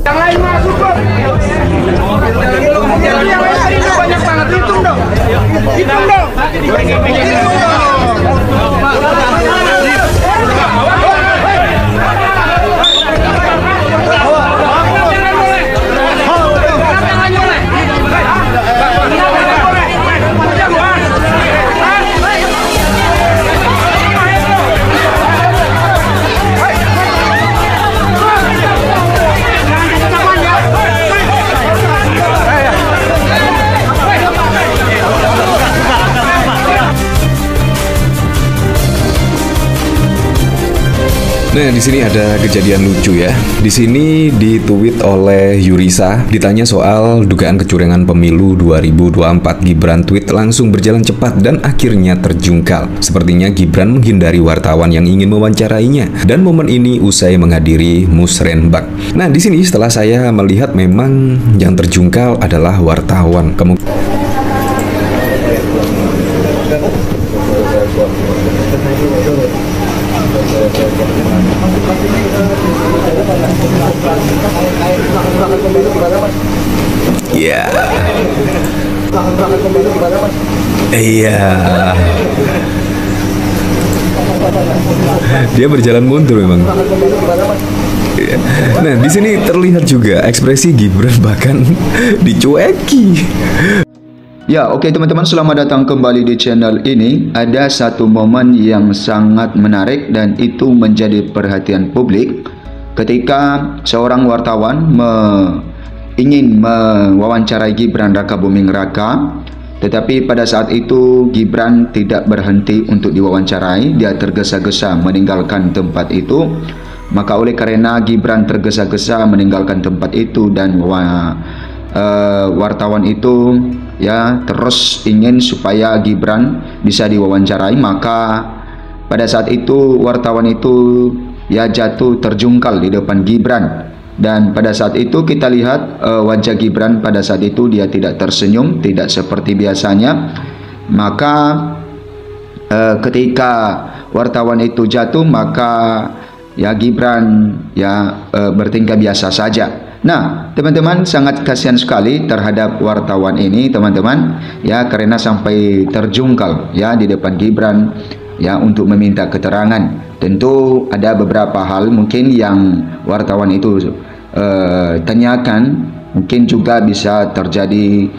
Yang lain masuk kok. Yang lain itu banyak banget. Hitung dong. Hitung dong. Hitung dong. Nah, di sini ada kejadian lucu ya. Di sini ditweet oleh Yurisa, ditanya soal dugaan kecurangan pemilu 2024. Gibran tweet langsung berjalan cepat dan akhirnya terjungkal. Sepertinya Gibran menghindari wartawan yang ingin mewawancarainya, dan momen ini usai menghadiri musrenbak. Nah, di sini setelah saya melihat memang yang terjungkal adalah wartawan. Iya. Iya. Dia berjalan mundur memang. Nah, di sini terlihat juga ekspresi Gibran bahkan dicueki. Ya, oke teman-teman, selamat datang kembali di channel ini. Ada satu momen yang sangat menarik dan itu menjadi perhatian publik ketika seorang wartawan ingin mewawancarai Gibran Rakabuming Raka, tetapi pada saat itu Gibran tidak berhenti untuk diwawancarai. Dia tergesa-gesa meninggalkan tempat itu. Maka oleh karena Gibran tergesa-gesa meninggalkan tempat itu dan wartawan itu ya terus ingin supaya Gibran bisa diwawancarai, maka pada saat itu wartawan itu ya jatuh terjungkal di depan Gibran. Dan pada saat itu kita lihat wajah Gibran pada saat itu dia tidak tersenyum, tidak seperti biasanya. Maka ketika wartawan itu jatuh, maka ya Gibran ya bertingkah biasa saja. Nah, teman-teman, sangat kasihan sekali terhadap wartawan ini, teman-teman, ya, karena sampai terjungkal ya di depan Gibran ya untuk meminta keterangan. Tentu ada beberapa hal mungkin yang wartawan itu tanyakan, mungkin juga bisa terjadi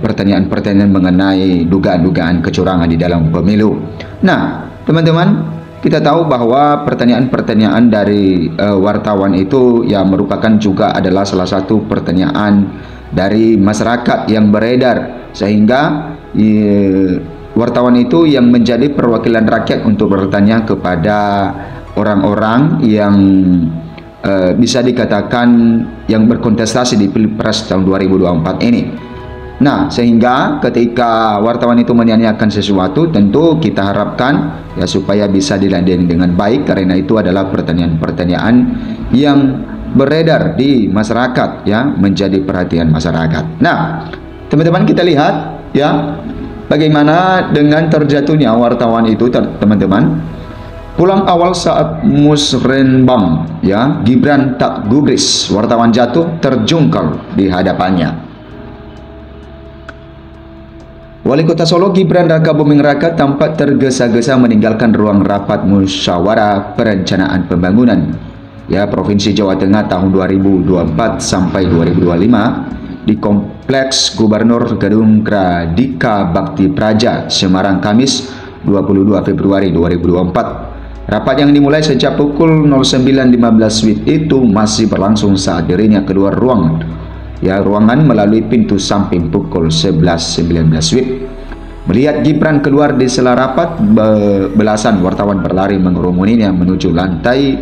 pertanyaan-pertanyaan mengenai dugaan-dugaan kecurangan di dalam pemilu. Nah, teman-teman, kita tahu bahwa pertanyaan-pertanyaan dari wartawan itu ya merupakan juga adalah salah satu pertanyaan dari masyarakat yang beredar, sehingga wartawan itu yang menjadi perwakilan rakyat untuk bertanya kepada orang-orang yang bisa dikatakan yang berkontestasi di Pilpres tahun 2024 ini. Nah, sehingga ketika wartawan itu menanyakan sesuatu, tentu kita harapkan ya supaya bisa diladeni dengan baik, karena itu adalah pertanyaan-pertanyaan yang beredar di masyarakat ya, menjadi perhatian masyarakat. Nah, teman-teman, kita lihat ya bagaimana dengan terjatuhnya wartawan itu, teman-teman. Pulang awal saat musrenbang ya, Gibran tak gubris, wartawan jatuh terjungkal di hadapannya. Wali Kota Solo Gibran Rakabuming Raka tampak tergesa-gesa meninggalkan ruang rapat musyawarah perencanaan pembangunan ya Provinsi Jawa Tengah tahun 2024 sampai 2025 di Kompleks Gubernur Gedung Gradika Bakti Praja, Semarang, Kamis 22 Februari 2024. Rapat yang dimulai sejak pukul 09.15 itu masih berlangsung saat dirinya keluar ruangan melalui pintu samping pukul 11.19 WIB. Melihat Gibran keluar di sela rapat, belasan wartawan berlari mengerumuninya menuju lantai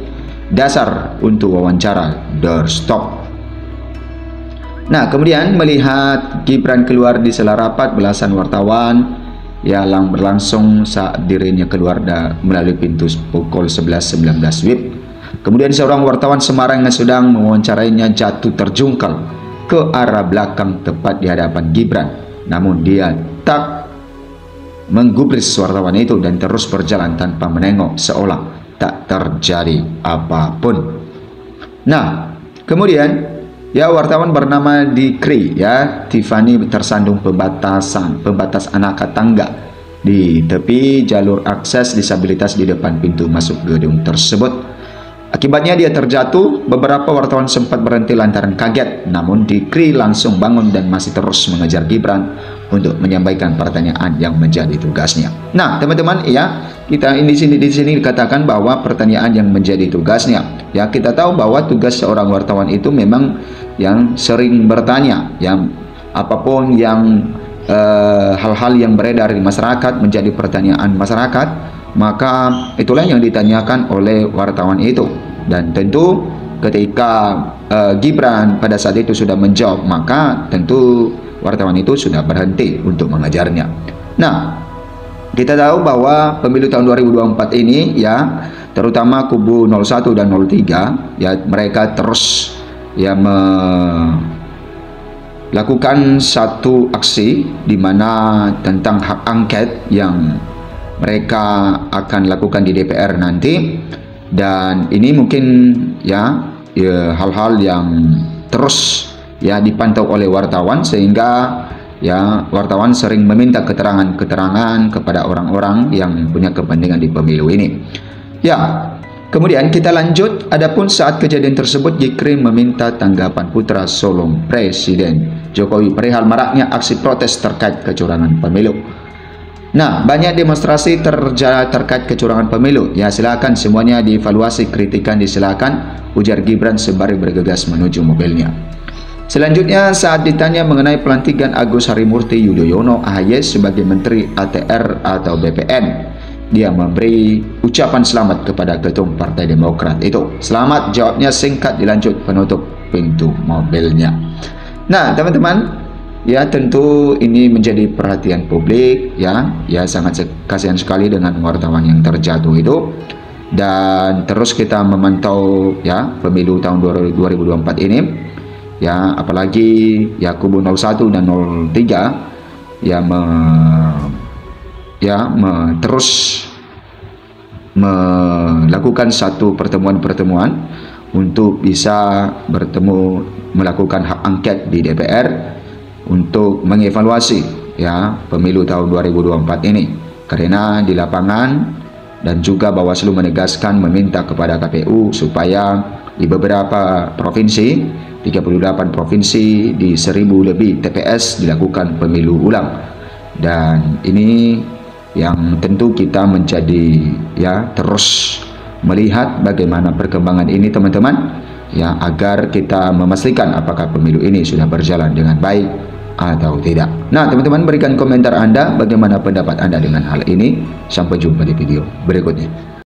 dasar untuk wawancara doorstop. Nah, kemudian melihat Gibran keluar di sela rapat, belasan wartawan yang berlangsung saat dirinya keluar melalui pintu pukul 11.19 WIB. Kemudian seorang wartawan Semarang yang sedang mewawancarainya jatuh terjungkal ke arah belakang tepat di hadapan Gibran. Namun dia tak menggubris wartawan itu dan terus berjalan tanpa menengok, seolah tak terjadi apapun. Nah, Kemudian ya, wartawan bernama Dikri ya, Tiffany tersandung pembatas anak tangga di tepi jalur akses disabilitas di depan pintu masuk gedung tersebut. Akibatnya dia terjatuh. Beberapa wartawan sempat berhenti lantaran kaget, namun Dikri langsung bangun dan masih terus mengejar Gibran untuk menyampaikan pertanyaan yang menjadi tugasnya. Nah, teman-teman, ya, kita di sini dikatakan bahwa pertanyaan yang menjadi tugasnya. Ya, kita tahu bahwa tugas seorang wartawan itu memang yang sering bertanya, yang apapun yang hal-hal yang beredar di masyarakat menjadi pertanyaan masyarakat, maka itulah yang ditanyakan oleh wartawan itu. Dan tentu ketika Gibran pada saat itu sudah menjawab, maka tentu wartawan itu sudah berhenti untuk mengajarnya. Nah, kita tahu bahwa pemilu tahun 2024 ini ya, terutama kubu 01 dan 03 ya, mereka terus ya melakukan satu aksi di mana tentang hak angket yang mereka akan lakukan di DPR nanti. Dan ini mungkin ya hal-hal yang terus ya dipantau oleh wartawan, sehingga ya wartawan sering meminta keterangan kepada orang-orang yang punya kepentingan di pemilu ini. Ya, kemudian kita lanjut. Adapun saat kejadian tersebut, Dikri meminta tanggapan putra sulung Presiden Jokowi perihal maraknya aksi protes terkait kecurangan pemilu. Nah, banyak demonstrasi terkait kecurangan pemilu. Ya, silakan semuanya dievaluasi, kritikan disilakan, ujar Gibran sembari bergegas menuju mobilnya. Selanjutnya, saat ditanya mengenai pelantikan Agus Harimurti Yudhoyono AHY sebagai Menteri ATR atau BPN, dia memberi ucapan selamat kepada ketum Partai Demokrat itu. Selamat, jawabnya singkat, dilanjut penutup pintu mobilnya. Nah, teman-teman, ya tentu ini menjadi perhatian publik ya sangat kasihan sekali dengan wartawan yang terjatuh itu. Dan terus kita memantau ya pemilu tahun 2024 ini ya, apalagi ya kubu 01 dan 03 terus melakukan satu pertemuan untuk bisa bertemu, melakukan hak angket di DPR untuk mengevaluasi ya pemilu tahun 2024 ini. Karena di lapangan dan juga Bawaslu menegaskan meminta kepada KPU supaya di beberapa provinsi, 38 provinsi di 1000 lebih TPS dilakukan pemilu ulang. Dan ini yang tentu kita menjadi ya terus melihat bagaimana perkembangan ini, teman-teman, ya, agar kita memastikan apakah pemilu ini sudah berjalan dengan baik atau tidak. Nah, teman-teman, berikan komentar Anda, bagaimana pendapat Anda dengan hal ini. Sampai jumpa di video berikutnya.